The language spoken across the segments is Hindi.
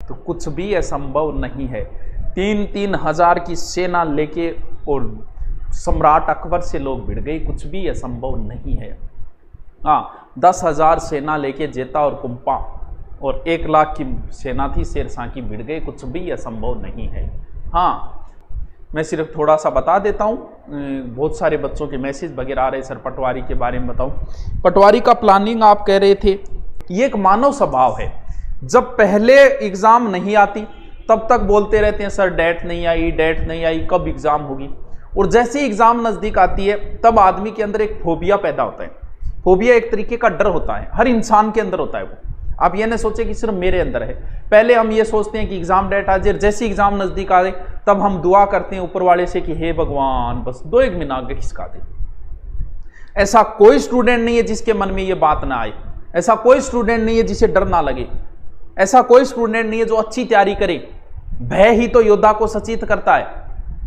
तो कुछ भी असंभव नहीं है। 3-3 हजार की सेना लेके और सम्राट अकबर से लोग भिड़ गए, कुछ भी असंभव नहीं है। हाँ, 10,000 सेना लेके जेता और कुंपा और 1 लाख की सेना थी शेरशाह की, भिड़ गए, कुछ भी असंभव नहीं है। हाँ, मैं सिर्फ थोड़ा सा बता देता हूँ, बहुत सारे बच्चों के मैसेज वगैरह आ रहे, सर पटवारी के बारे में बताऊँ। पटवारी का प्लानिंग आप कह रहे थे, ये एक मानव स्वभाव है। जब पहले एग्जाम नहीं आती तब तक बोलते रहते हैं सर डेट नहीं आई, डेट नहीं आई, कब एग्जाम होगी। और जैसे ही एग्जाम नजदीक आती है तब आदमी के अंदर एक फोबिया पैदा होता है। फोबिया एक तरीके का डर होता है, हर इंसान के अंदर होता है वो। आप ये ना सोचे कि सिर्फ मेरे अंदर है। पहले हम ये सोचते हैं कि एग्जाम डेट आ जाए, जैसे एग्जाम नजदीक आ जाए तब हम दुआ करते हैं ऊपर वाले से कि हे भगवान बस 2-1 महीना आगे खिसका दे। ऐसा कोई स्टूडेंट नहीं है जिसके मन में ये बात ना आए, ऐसा कोई स्टूडेंट नहीं है जिसे डर ना लगे, ऐसा कोई स्टूडेंट नहीं है जो अच्छी तैयारी करे। भय ही तो योद्धा को सचेत करता है,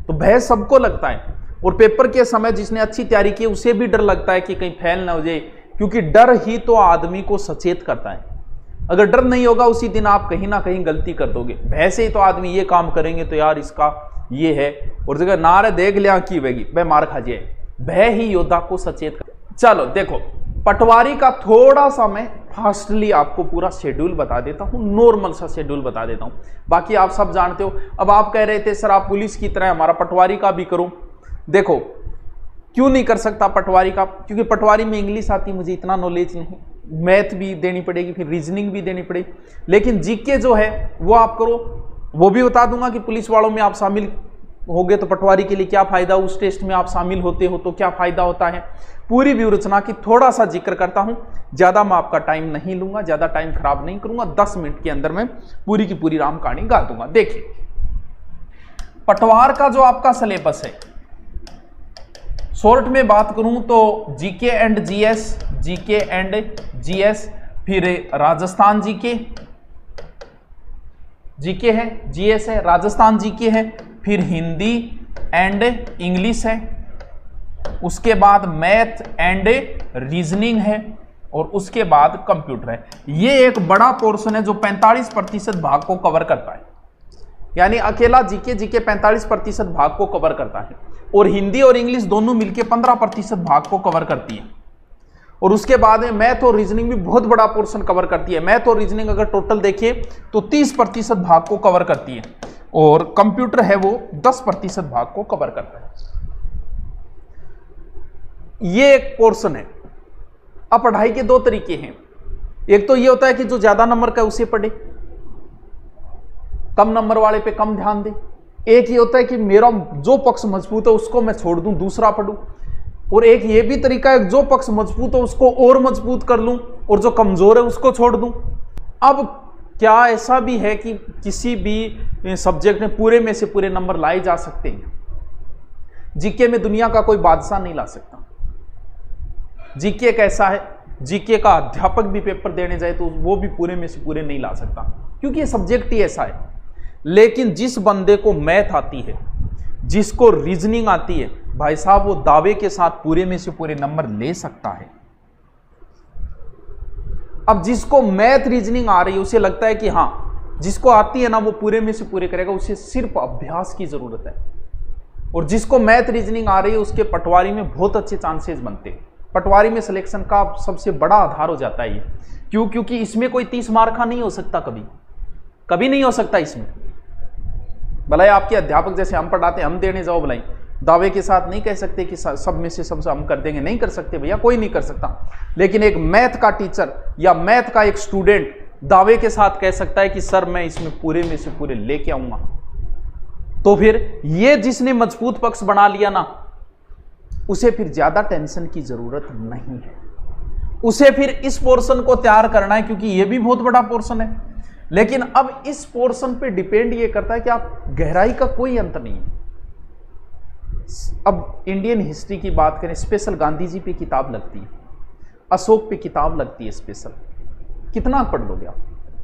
तो भय सबको लगता है। और पेपर के समय जिसने अच्छी तैयारी की उसे भी डर लगता है कि कहीं फेल ना हो जाए, क्योंकि डर ही तो आदमी को सचेत करता है। अगर डर नहीं होगा उसी दिन आप कहीं ना कहीं गलती कर दोगे। भय से ही तो आदमी ये काम करेंगे तो यार इसका ये है, और जगह नारे देख लिया की वेगी वह मार खा जाए। भय ही योद्धा को सचेत कर। चलो देखो, पटवारी का थोड़ा सा मैं फास्टली आपको पूरा शेड्यूल बता देता हूं, नॉर्मल सा शेड्यूल बता देता हूं, बाकी आप सब जानते हो। अब आप कह रहे थे सर आप पुलिस की तरह हमारा पटवारी का भी करूं। देखो क्यों नहीं कर सकता पटवारी का, क्योंकि पटवारी में इंग्लिश आती, मुझे इतना नॉलेज नहीं, मैथ भी देनी पड़ेगी, फिर रीजनिंग भी देनी पड़ेगी। लेकिन जीके जो है वो आप करो, वो भी बता दूंगा कि पुलिस वालों में आप शामिल हो गए तो पटवारी के लिए क्या फायदा, उस टेस्ट में आप शामिल होते हो तो क्या फायदा होता है। पूरी व्यूरचना की थोड़ा सा जिक्र करता हूं, ज्यादा मैं आपका टाइम नहीं लूंगा, ज्यादा टाइम खराब नहीं करूंगा, 10 मिनट के अंदर मैं पूरी की पूरी राम कहानी गा दूंगा। देखिए, पटवार का जो आपका सिलेबस है, शॉर्ट में बात करूं तो GK and GS, GK and GS, फिर राजस्थान जीके, जीके है, जीएस है, राजस्थान जीके है, फिर हिंदी एंड इंग्लिश है, उसके बाद मैथ एंड रीजनिंग है, और उसके बाद कंप्यूटर है। ये एक बड़ा पोर्शन है जो 45% भाग को कवर करता है, यानी अकेला जीके 45% भाग को कवर करता है, और हिंदी और इंग्लिश दोनों मिलकर 15% भाग को कवर करती है। और उसके बाद में मैथ और रीजनिंग भी बहुत बड़ा पोर्शन कवर करती है। मैथ और रीजनिंग अगर टोटल देखें तो 30% भाग को कवर करती है, और कंप्यूटर है वो 10% भाग को कवर करता है। ये एक पोर्शन है। अब पढ़ाई के 2 तरीके हैं, एक तो ये होता है कि जो ज्यादा नंबर का उसे पढ़े, कम नंबर वाले पे कम ध्यान दे। एक ये होता है कि मेरा जो पक्ष मजबूत है उसको मैं छोड़ दूं, दूसरा पढ़ूं। और एक ये भी तरीका है जो पक्ष मजबूत है उसको और मजबूत कर लूं, और जो कमजोर है उसको छोड़ दूं। अब क्या ऐसा भी है कि किसी भी सब्जेक्ट में पूरे में से पूरे नंबर लाए जा सकते हैं? जीके में दुनिया का कोई बादशाह नहीं ला सकता। जीके कैसा है, जीके का अध्यापक भी पेपर देने जाए तो वो भी पूरे में से पूरे नहीं ला सकता, क्योंकि ये सब्जेक्ट ही ऐसा है। लेकिन जिस बंदे को मैथ आती है, जिसको रीजनिंग आती है, भाई साहब वो दावे के साथ पूरे में से पूरे नंबर ले सकता है। अब जिसको मैथ रीजनिंग आ रही है उसे लगता है कि हाँ जिसको आती है ना वो पूरे में से पूरे करेगा, उसे सिर्फ अभ्यास की जरूरत है। और जिसको मैथ रीजनिंग आ रही है उसके पटवारी में बहुत अच्छे चांसेस बनते हैं। पटवारी में सिलेक्शन का सबसे बड़ा आधार हो जाता है ये। क्यों? क्योंकि इसमें कोई 30 मार्क का नहीं हो सकता, कभी नहीं हो सकता इसमें। भलाई आपके अध्यापक जैसे हम पढ़ाते हैं, हम देने जाओ भलाई, दावे के साथ नहीं कह सकते कि सब में से सबसे हम कर देंगे, नहीं कर सकते भैया, कोई नहीं कर सकता। लेकिन एक मैथ का टीचर या मैथ का एक स्टूडेंट दावे के साथ कह सकता है कि सर मैं इसमें पूरे में से पूरे लेके आऊंगा। तो फिर ये जिसने मजबूत पक्ष बना लिया ना, उसे फिर ज्यादा टेंशन की जरूरत नहीं है। उसे फिर इस पोर्शन को तैयार करना है, क्योंकि ये भी बहुत बड़ा पोर्शन है। लेकिन अब इस पोर्शन पे डिपेंड ये करता है कि आप गहराई का कोई अंत नहीं है। अब इंडियन हिस्ट्री की बात करें, स्पेशल गांधी जी पे किताब लगती है, अशोक पे किताब लगती है स्पेशल, कितना पढ़ लोगे आप?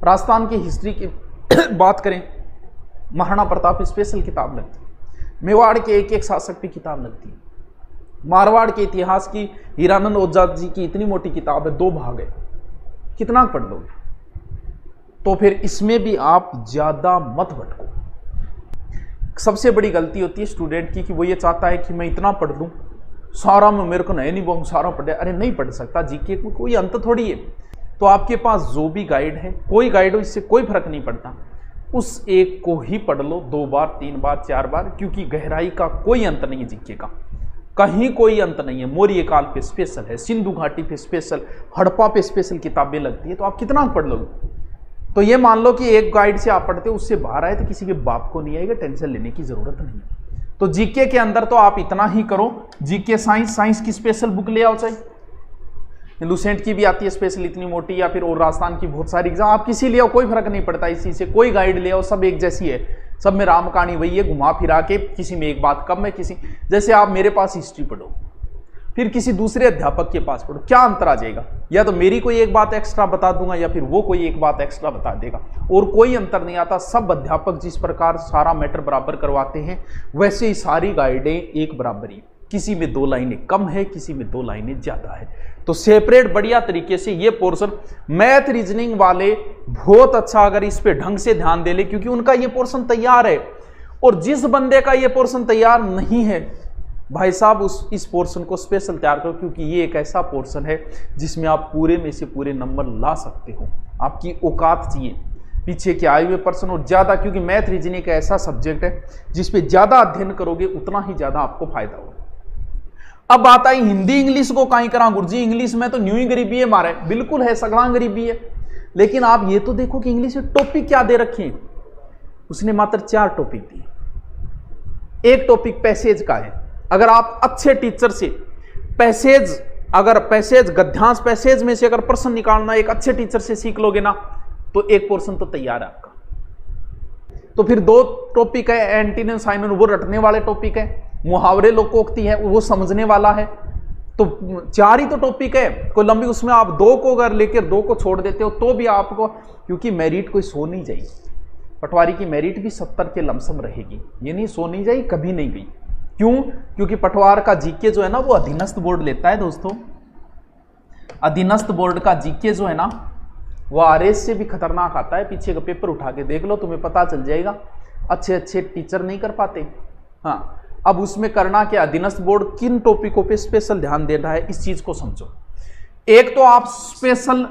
राजस्थान की हिस्ट्री की बात करें, महाराणा प्रताप स्पेशल किताब लगती है, मेवाड़ के एक एक शासक पे किताब लगती है, मारवाड़ के इतिहास की हीरानंद ओझा जी की इतनी मोटी किताब है, 2 भाग है, कितना पढ़ लोगे? तो फिर इसमें भी आप ज़्यादा मत भटको। सबसे बड़ी गलती होती है स्टूडेंट की कि वो ये चाहता है कि मैं इतना पढ़ लूँ, सारा में मेरे को नहीं बहु सारा पढ़े। अरे नहीं पढ़ सकता, जीके में कोई अंत थोड़ी है। तो आपके पास जो भी गाइड है, कोई गाइड हो, इससे कोई फर्क नहीं पड़ता, उस एक को ही पढ़ लो 2 बार 3 बार 4 बार, क्योंकि गहराई का कोई अंत नहीं है जीके का, कहीं कोई अंत नहीं है। मौर्य काल पे स्पेशल है, सिंधु घाटी पे स्पेशल, हड़प्पा पे स्पेशल किताबें लगती है, तो आप कितना पढ़ लोगे। तो ये मान लो कि एक गाइड से आप पढ़ते हो, उससे बाहर आए तो किसी के बाप को नहीं आएगा, टेंशन लेने की जरूरत नहीं है। तो जीके के अंदर तो आप इतना ही करो, जीके साइंस की स्पेशल बुक ले आओ, चाहे लुसेंट की भी आती है स्पेशल इतनी मोटी, या फिर और राजस्थान की बहुत सारी एग्जाम, आप किसी ले आओ, कोई फर्क नहीं पड़ता इसी से, कोई गाइड ले आओ, सब एक जैसी है, सब में राम कहानी वही है, घुमा फिरा के, किसी में एक बात कम है, किसी, जैसे आप मेरे पास हिस्ट्री पढ़ो, फिर किसी दूसरे अध्यापक के पास पढ़ो, क्या अंतर आ जाएगा? या तो मेरी कोई एक बात एक्स्ट्रा बता दूंगा, या फिर वो कोई एक बात एक्स्ट्रा बता देगा, और कोई अंतर नहीं आता। सब अध्यापक जिस प्रकार सारा मैटर बराबर करवाते हैं, वैसे ही सारी गाइडें एक बराबर ही, किसी में 2 लाइनें कम है, किसी में 2 लाइनें ज्यादा है। तो सेपरेट बढ़िया तरीके से ये पोर्शन मैथ रीजनिंग वाले बहुत अच्छा अगर इस पे ढंग से ध्यान दे ले, क्योंकि उनका ये पोर्शन तैयार है, और जिस बंदे का ये पोर्शन तैयार नहीं है, भाई साहब इस पोर्शन को स्पेशल तैयार करो, क्योंकि ये एक ऐसा पोर्शन है जिसमें आप पूरे में से पूरे नंबर ला सकते हो। आपकी औकात चाहिए पीछे के आए हुए पर्सन, और ज्यादा, क्योंकि मैथ रीजनिंग एक ऐसा सब्जेक्ट है जिसपे ज्यादा अध्ययन करोगे उतना ही ज्यादा आपको फायदा होगा। अब बात आई हिंदी इंग्लिश को कहीं करा गुरुजी, इंग्लिश में तो न्यू ही गरीबी है मारे, बिल्कुल है, सगड़ा गरीबी है, लेकिन आप ये तो देखो कि इंग्लिश में टॉपिक क्या दे रखे हैं। उसने मात्र 4 टॉपिक दिए। एक टॉपिक पैसेज का है, अगर आप अच्छे टीचर से पैसेज, अगर पैसेज गद्यांश पैसेज में से अगर प्रश्न निकालना एक अच्छे टीचर से सीख लोगे ना, तो एक पोर्शन तो तैयार है आपका। तो फिर 2 टॉपिक है, एंटीनिम साइनोनिम, वो रटने वाले टॉपिक है, मुहावरे लोकोक्ति है, वो समझने वाला है। तो 4 ही तो टॉपिक है, कोई लंबी, उसमें आप 2 को अगर लेकर 2 को छोड़ देते हो तो भी आपको, क्योंकि मेरिट कोई सो नहीं जाएगी, पटवारी की मेरिट भी 70 के लमसम रहेगी, ये नहीं सो नहीं जाएगी, कभी नहीं गई। क्यों? क्योंकि पटवार का जीके जो है ना, वो अधीनस्थ बोर्ड लेता है दोस्तों। अधीनस्थ बोर्ड का जीके जो है ना, वो आरएस से भी खतरनाक आता है। पीछे का पेपर उठा के देख लो, तुम्हें पता चल जाएगा। अच्छे अच्छे टीचर नहीं कर पाते। हाँ, अब उसमें करना क्या, अधीनस्थ बोर्ड किन टॉपिकों पे स्पेशल ध्यान दे रहा है, इस चीज को समझो। एक तो आप स्पेशल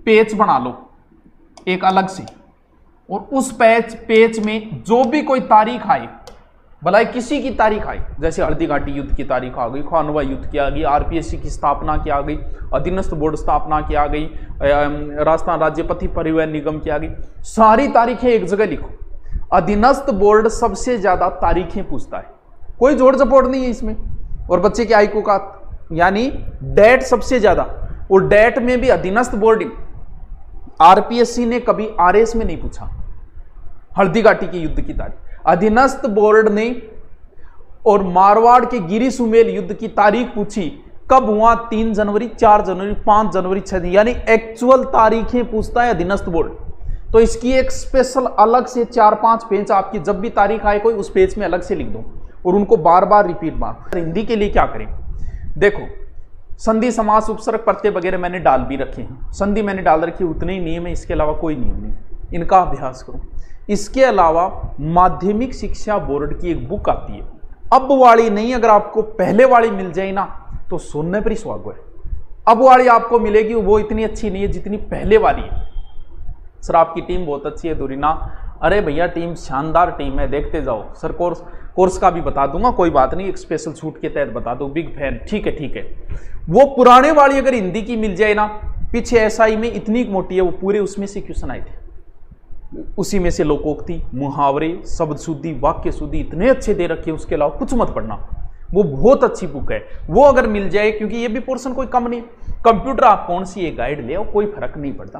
पेज बना लो एक अलग से, और उस पेज में जो भी कोई तारीख आए, भला किसी की तारीख आई, जैसे हल्दी घाटी युद्ध की तारीख आ गई, खानवा युद्ध की आ गई, आरपीएससी की स्थापना की आ गई, अधीनस्थ बोर्ड स्थापना की आ गई, राजस्थान राज्य पथ परिवहन निगम की आ गई, सारी तारीखें एक जगह लिखो। अधीनस्थ बोर्ड सबसे ज्यादा तारीखें पूछता है, कोई जोड़ जपोड़ नहीं है इसमें। और बच्चे के आईक्यू का यानी डेट सबसे ज्यादा, और डेट में भी अधीनस्थ बोर्ड, आरपीएससी ने कभी आरएस में नहीं पूछा हल्दी घाटी के युद्ध की तारीख, अधीनस्थ बोर्ड ने और मारवाड़ के गिरी सुमेल युद्ध की तारीख पूछी, कब हुआ, 3 जनवरी, 4 जनवरी, 5 जनवरी, 6 जनवरी, यानी एक्चुअल तारीखें पूछता है अधीनस्थ बोर्ड। तो इसकी एक स्पेशल अलग से 4-5 पेज आपकी, जब भी तारीख आए कोई, उस पेज में अलग से लिख दो, और उनको बार बार रिपीट मार। हिंदी के लिए क्या करें, देखो संधि समास उपसर्ग प्रत्यय वगैरह मैंने डाल भी रखे हैं, संधि मैंने डाल रखी, उतने ही नियम है, इसके अलावा कोई नियम नहीं, इनका अभ्यास करो। इसके अलावा माध्यमिक शिक्षा बोर्ड की एक बुक आती है, अब वाली नहीं, अगर आपको पहले वाली मिल जाए ना तो सुनने पर ही सुहाग है। अब वाली आपको मिलेगी, वो इतनी अच्छी नहीं है जितनी पहले वाली है। सर आपकी टीम बहुत अच्छी है दुरीना, अरे भैया टीम शानदार टीम है, देखते जाओ। सर कोर्स का भी बता दूंगा, कोई बात नहीं, एक स्पेशल छूट के तहत बता दो, बिग फैन, ठीक है ठीक है। वो पुराने वाली अगर हिंदी की मिल जाए ना, पीछे एसआई में इतनी मोटी है, वो पूरे उसमें से क्वेश्चन आए थे, उसी में से लोकोक्ति, मुहावरे, शब्द शुद्धि, वाक्य शुद्धि इतने अच्छे दे रखे, उसके अलावा कुछ मत पढ़ना, वो बहुत अच्छी बुक है। वो अगर मिल जाए, क्योंकि ये भी पोर्शन कोई कम नहीं, कंप्यूटर आप कौन सी एक गाइड ले आओ, कोई फर्क नहीं पड़ता।